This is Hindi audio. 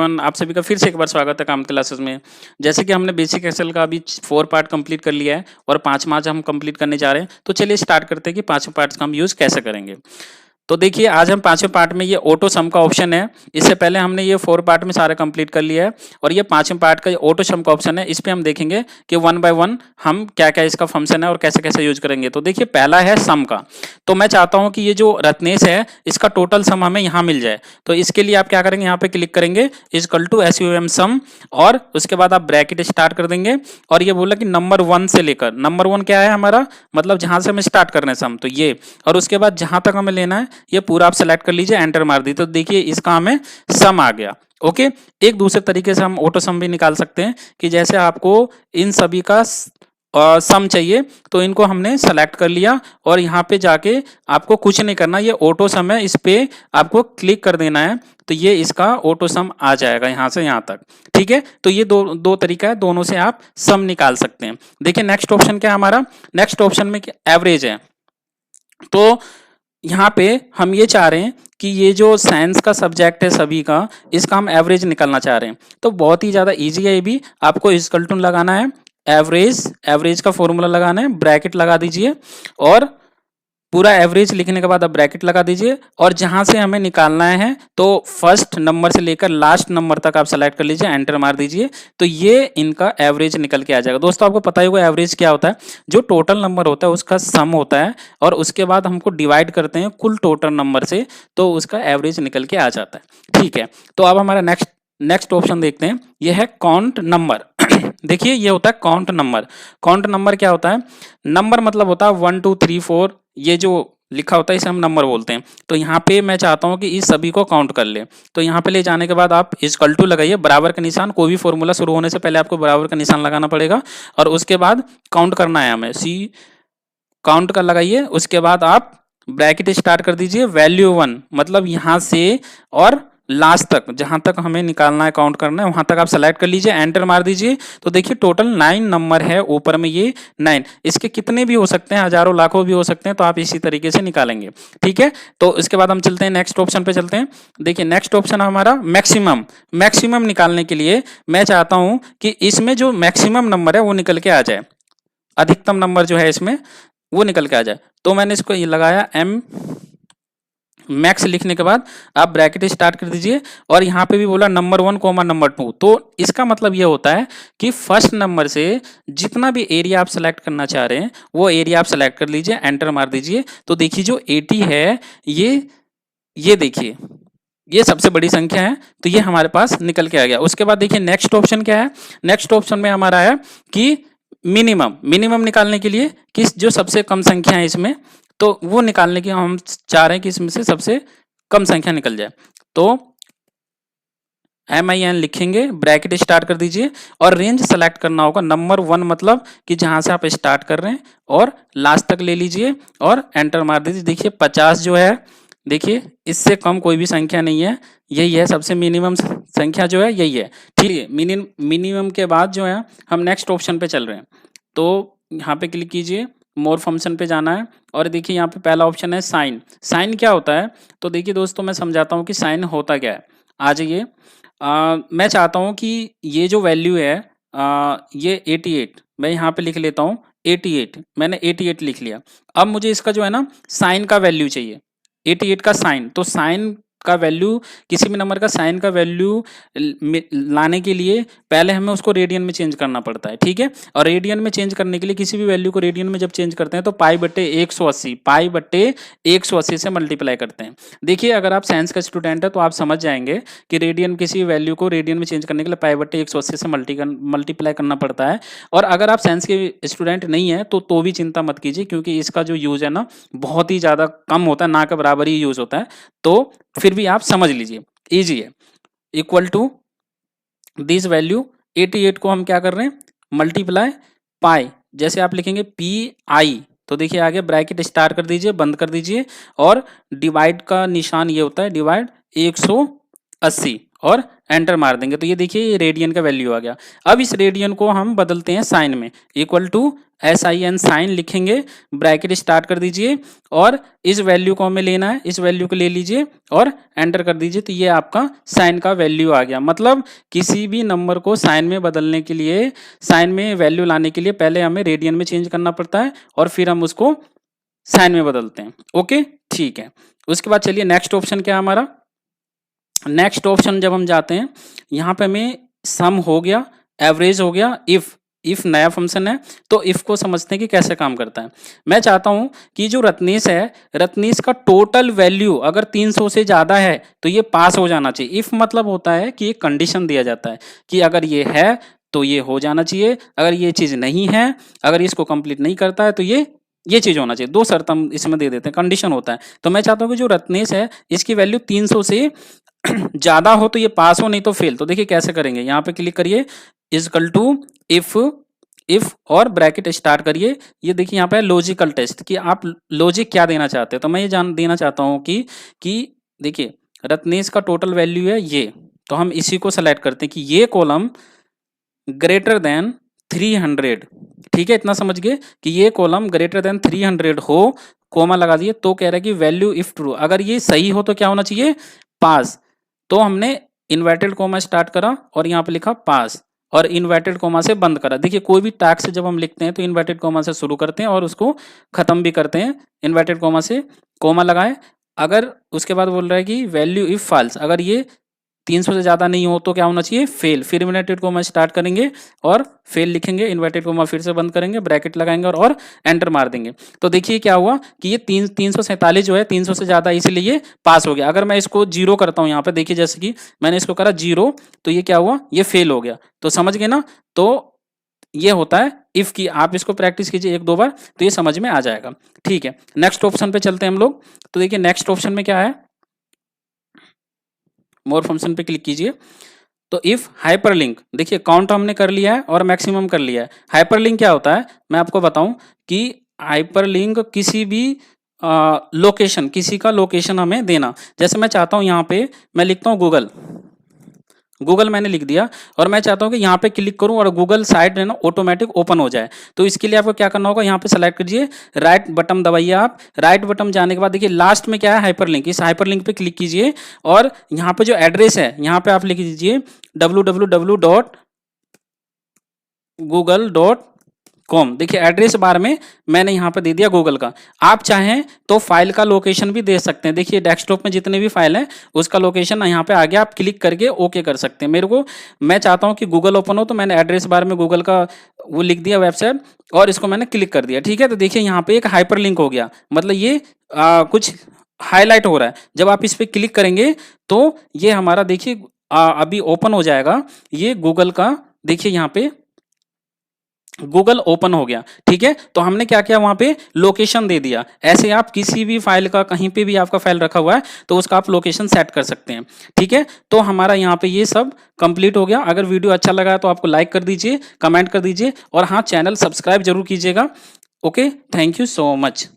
एवरीवन, आप सभी का फिर से एक बार स्वागत है कामत क्लासेस में। जैसे कि हमने बेसिक एक्सेल का अभी 4 पार्ट कंप्लीट कर लिया है और 5वां आज हम कंप्लीट करने जा रहे हैं। तो चलिए स्टार्ट करते हैं कि 5वें पार्ट्स का हम यूज़ कैसे करेंगे। तो देखिए, आज हम 5वें पार्ट में ये ऑटो सम का ऑप्शन है। इससे पहले हमने ये 4 पार्ट में सारा कंप्लीट कर लिया है और ये 5वें पार्ट का ऑटो सम का ऑप्शन है। इस पे हम देखेंगे कि 1 बाय 1 हम क्या-क्या इसका फंक्शन है और कैसे-कैसे यूज करेंगे। तो देखिए, पहला है सम का। तो मैं चाहता हूं कि ये जो रत्नेश है इसका टोटल सम हमें यहाँ मिल जाए। तो इसके लिए आप क्या करेंगे, यहाँ पे क्लिक करेंगे इक्वल टू SUM सम और उसके बाद आप ब्रैकेट स्टार्ट कर देंगे। और ये बोला कि नंबर 1 से लेकर नंबर 1 क्या है हमारा, मतलब जहां से हमें स्टार्ट करना है सम, तो ये, और उसके बाद जहां तक हमें लेना है ये पूरा आप सेलेक्ट कर लीजिए, एंटर मार दी। तो देखिए इसका हमें सम आ गया। ओके, एक दूसरे तरीके से हम ऑटो सम भी निकाल सकते हैं कि जैसे आपको इन सभी का सम चाहिए तो इनको हमने सेलेक्ट कर लिया और यहाँ पे जाके आपको कुछ नहीं करना, ये ऑटो सम है, इस पे आपको क्लिक कर देना है तो ये इसका ऑटो सम आ जाएगा यहाँ से यहाँ तक। ठीक है, तो ये दो तरीका है, दोनों से आप सम निकाल सकते हैं। देखिए नेक्स्ट ऑप्शन क्या है हमारा, नेक्स्ट ऑप्शन में एवरेज है। तो यहाँ पे हम ये चाह रहे हैं कि ये जो साइंस का सब्जेक्ट है सभी का, इसका हम एवरेज निकालना चाह रहे हैं। तो बहुत ही ज़्यादा इजी है ये भी, आपको इक्वल टू लगाना है एवरेज का फॉर्मूला लगाना है, ब्रैकेट लगा दीजिए और पूरा एवरेज लिखने के बाद आप ब्रैकेट लगा दीजिए और जहां से हमें निकालना है तो फर्स्ट नंबर से लेकर लास्ट नंबर तक आप सेलेक्ट कर लीजिए, एंटर मार दीजिए। तो ये इनका एवरेज निकल के आ जाएगा। दोस्तों आपको पता ही होगा एवरेज क्या होता है, जो टोटल नंबर होता है उसका सम होता है और उसके बाद हमको डिवाइड करते हैं कुल टोटल नंबर से, तो उसका एवरेज निकल के आ जाता है। ठीक है, तो अब हमारा नेक्स्ट ऑप्शन देखते हैं, ये है काउंट नंबर। देखिए ये होता है काउंट नंबर। काउंट नंबर क्या होता है, नंबर मतलब होता है 1 2 3 4, ये जो लिखा होता है इसे हम नंबर बोलते हैं। तो यहाँ पे मैं चाहता हूँ कि इस सभी को काउंट कर ले। तो यहाँ पे ले जाने के बाद आप इक्वल टू लगाइए, बराबर का निशान, कोई भी फॉर्मूला शुरू होने से पहले आपको बराबर का निशान लगाना पड़ेगा और उसके बाद काउंट करना है हमें, काउंट कर लगाइए। उसके बाद आप ब्रैकेट स्टार्ट कर दीजिए, वैल्यू 1 मतलब यहाँ से और लास्ट तक, जहां तक हमें निकालना है काउंट करना है वहां तक आप सेलेक्ट कर लीजिए, एंटर मार दीजिए। तो देखिए टोटल 9 नंबर है, ऊपर में ये 9, इसके कितने भी हो सकते हैं, हजारों लाखों भी हो सकते हैं, तो आप इसी तरीके से निकालेंगे। ठीक है, तो इसके बाद हम चलते हैं नेक्स्ट ऑप्शन पे चलते हैं। देखिए नेक्स्ट ऑप्शन हमारा मैक्सिमम निकालने के लिए मैं चाहता हूं कि इसमें जो मैक्सिमम नंबर है वो निकल के आ जाए, अधिकतम नंबर जो है इसमें वो निकल के आ जाए। तो मैंने इसको ये लगाया M मैक्स, लिखने के बाद आप ब्रैकेट स्टार्ट कर दीजिए और यहाँ पे भी बोला नंबर 1 कोमा नंबर 2। तो इसका मतलब ये होता है कि फर्स्ट नंबर से जितना भी एरिया आप सेलेक्ट करना चाह रहे हैं वो एरिया आप सेलेक्ट कर लीजिए, एंटर मार दीजिए। तो देखिए जो 80 है ये देखिए ये सबसे बड़ी संख्या है, तो ये हमारे पास निकल के आ गया। उसके बाद देखिए नेक्स्ट ऑप्शन क्या है, नेक्स्ट ऑप्शन में हमारा है कि मिनिमम निकालने के लिए किस जो सबसे कम संख्या है इसमें, तो वो निकालने की हम चाह रहे हैं कि इसमें से सबसे कम संख्या निकल जाए। तो MIN लिखेंगे, ब्रैकेट स्टार्ट कर दीजिए और रेंज सेलेक्ट करना होगा, नंबर 1 मतलब कि जहां से आप स्टार्ट कर रहे हैं और लास्ट तक ले लीजिए और एंटर मार दीजिए। देखिए 50 जो है, देखिए इससे कम कोई भी संख्या नहीं है, यही है सबसे मिनिमम संख्या जो है यही है। ठीक है, मिनिमम के बाद जो है हम नेक्स्ट ऑप्शन पे चल रहे हैं। तो यहाँ पे क्लिक कीजिए, मोर फंक्शन पे जाना है और देखिए यहाँ पे पहला ऑप्शन है साइन क्या होता है। तो देखिए दोस्तों मैं समझाता हूँ कि साइन होता क्या है। आ जाइए, मैं चाहता हूँ कि ये जो वैल्यू है ये 88, मैं यहाँ पे लिख लेता हूँ 88, मैंने 88 लिख लिया। अब मुझे इसका जो है ना साइन का वैल्यू चाहिए, 88 का साइन। तो साइन का वैल्यू, किसी भी नंबर का साइन का वैल्यू लाने के लिए पहले हमें उसको रेडियन में चेंज करना पड़ता है। ठीक है, और रेडियन में चेंज करने के लिए किसी भी वैल्यू को रेडियन में जब चेंज करते हैं तो पाई बट्टे 180 से मल्टीप्लाई करते हैं। देखिए अगर आप साइंस का स्टूडेंट है तो आप समझ जाएंगे कि रेडियन, किसी वैल्यू को रेडियन में चेंज करने के लिए पाई बट्टे 180 से मल्टीप्लाई करना पड़ता है। और अगर आप साइंस के स्टूडेंट नहीं है तो भी चिंता मत कीजिए, क्योंकि इसका जो यूज है ना बहुत ही ज़्यादा कम होता है, ना के बराबर ही यूज होता है। तो फिर भी आप समझ लीजिए, इजी है। इक्वल टू दिस वैल्यू 88 को हम क्या कर रहे हैं, मल्टीप्लाई पाई, जैसे आप लिखेंगे PI, तो देखिए आगे ब्रैकेट स्टार्ट कर दीजिए, बंद कर दीजिए और डिवाइड का निशान ये होता है, डिवाइड 180 और एंटर मार देंगे तो ये देखिए ये रेडियन का वैल्यू आ गया। अब इस रेडियन को हम बदलते हैं साइन में, इक्वल टू SIN साइन लिखेंगे, ब्रैकेट स्टार्ट कर दीजिए और इस वैल्यू को हमें लेना है, इस वैल्यू को ले लीजिए और एंटर कर दीजिए तो ये आपका साइन का वैल्यू आ गया। मतलब किसी भी नंबर को साइन में बदलने के लिए, साइन में वैल्यू लाने के लिए पहले हमें रेडियन में चेंज करना पड़ता है और फिर हम उसको साइन में बदलते हैं। ओके, ठीक है। उसके बाद चलिए नेक्स्ट ऑप्शन क्या है हमारा। नेक्स्ट ऑप्शन जब हम जाते हैं यहाँ पे हमें सम हो गया, एवरेज हो गया, इफ नया फंक्शन है तो इफ को समझते हैं कि कैसे काम करता है। मैं चाहता हूं कि जो रत्नेश है, रत्नेश का टोटल वैल्यू अगर 300 से ज्यादा है तो ये पास हो जाना चाहिए। इफ मतलब होता है कि एक कंडीशन दिया जाता है कि अगर ये है तो ये हो जाना चाहिए, अगर ये चीज नहीं है, अगर इसको कंप्लीट नहीं करता है तो ये चीज होना चाहिए। 2 शर्त हम इसमें दे देते हैं, कंडीशन होता है। तो मैं चाहता हूं कि जो रत्नेश है इसकी वैल्यू 300 से ज्यादा हो तो ये पास हो, नहीं तो फेल। तो देखिए कैसे करेंगे, यहाँ पे क्लिक करिए, इजकल टू इफ और ब्रैकेट स्टार्ट करिए। ये देखिए यहाँ पे लॉजिकल टेस्ट कि आप लॉजिक क्या देना चाहते हो। तो मैं ये जान देना चाहता हूँ कि देखिए रत्नेश का टोटल वैल्यू है ये, तो हम इसी को सेलेक्ट करते हैं कि ये कॉलम ग्रेटर देन 300। ठीक है, इतना समझ गए कि ये कॉलम ग्रेटर देन 300 हो, कोमा लगा दिए। तो कह रहा है कि वैल्यू इफ ट्रू, अगर ये सही हो तो क्या होना चाहिए, पास। तो हमने इन्वर्टेड कोमा स्टार्ट करा और यहाँ पे लिखा पास और इन्वर्टेड कोमा से बंद करा। देखिए कोई भी टैक्स जब हम लिखते हैं तो इन्वर्टेड कोमा से शुरू करते हैं और उसको खत्म भी करते हैं इन्वर्टेड कोमा से। कोमा लगाए, अगर उसके बाद बोल रहा है कि वैल्यू इफ फॉल्स, अगर ये 300 से ज्यादा नहीं हो तो क्या होना चाहिए, फेल। फिर इन्वर्टेड कोमा स्टार्ट करेंगे और फेल लिखेंगे, इन्वर्टेड कोमा फिर से बंद करेंगे, ब्रैकेट लगाएंगे और एंटर मार देंगे। तो देखिए क्या हुआ कि ये 347 जो है 300 से ज्यादा, इसलिए ये पास हो गया। अगर मैं इसको 0 करता हूं यहाँ पे, देखिए जैसे कि मैंने इसको करा 0 तो ये क्या हुआ, ये फेल हो गया। तो समझ गए ना। तो ये होता है इफ की, आप इसको प्रैक्टिस कीजिए 1-2 बार तो ये समझ में आ जाएगा। ठीक है, नेक्स्ट ऑप्शन पे चलते हैं हम लोग। तो देखिए नेक्स्ट ऑप्शन में क्या है, मोर फंक्शन पे क्लिक कीजिए। तो इफ हाइपरलिंक, देखिए काउंट हमने कर लिया है और मैक्सिमम कर लिया है। हाइपरलिंक क्या होता है मैं आपको बताऊं कि हाइपरलिंक किसी भी लोकेशन, किसी का लोकेशन हमें देना। जैसे मैं चाहता हूं यहाँ पे मैं लिखता हूँ गूगल मैंने लिख दिया और मैं चाहता हूं कि यहाँ पे क्लिक करूं और गूगल साइट है ना ऑटोमेटिक ओपन हो जाए। तो इसके लिए आपको क्या करना होगा, यहाँ पे सेलेक्ट कीजिए, राइट बटन दबाइए आप। राइट बटन जाने के बाद देखिए लास्ट में क्या है, हाइपरलिंक। इस हाइपरलिंक पे क्लिक कीजिए और यहाँ पे जो एड्रेस है यहाँ पे आप लिख दीजिए www.google.com। देखिए एड्रेस बार में मैंने यहाँ पे दे दिया गूगल का। आप चाहें तो फाइल का लोकेशन भी दे सकते हैं। देखिए डेस्कटॉप में जितने भी फाइल हैं उसका लोकेशन यहाँ पे आ गया, आप क्लिक करके ओके कर सकते हैं। मैं चाहता हूँ कि गूगल ओपन हो तो मैंने एड्रेस बार में गूगल का वो लिख दिया वेबसाइट और इसको मैंने क्लिक कर दिया। ठीक है, तो देखिए यहाँ पे एक हाइपर लिंक हो गया, मतलब ये कुछ हाईलाइट हो रहा है। जब आप इस पर क्लिक करेंगे तो ये हमारा देखिए अभी ओपन हो जाएगा, ये गूगल का देखिए यहाँ पे गूगल ओपन हो गया। ठीक है, तो हमने क्या किया, वहां पे लोकेशन दे दिया। ऐसे आप किसी भी फाइल का, कहीं पे भी आपका फाइल रखा हुआ है तो उसका आप लोकेशन सेट कर सकते हैं। ठीक है, तो हमारा यहाँ पे ये सब कंप्लीट हो गया। अगर वीडियो अच्छा लगा तो आपको लाइक कर दीजिए, कमेंट कर दीजिए और हाँ चैनल सब्सक्राइब जरूर कीजिएगा। Okay, thank you so much.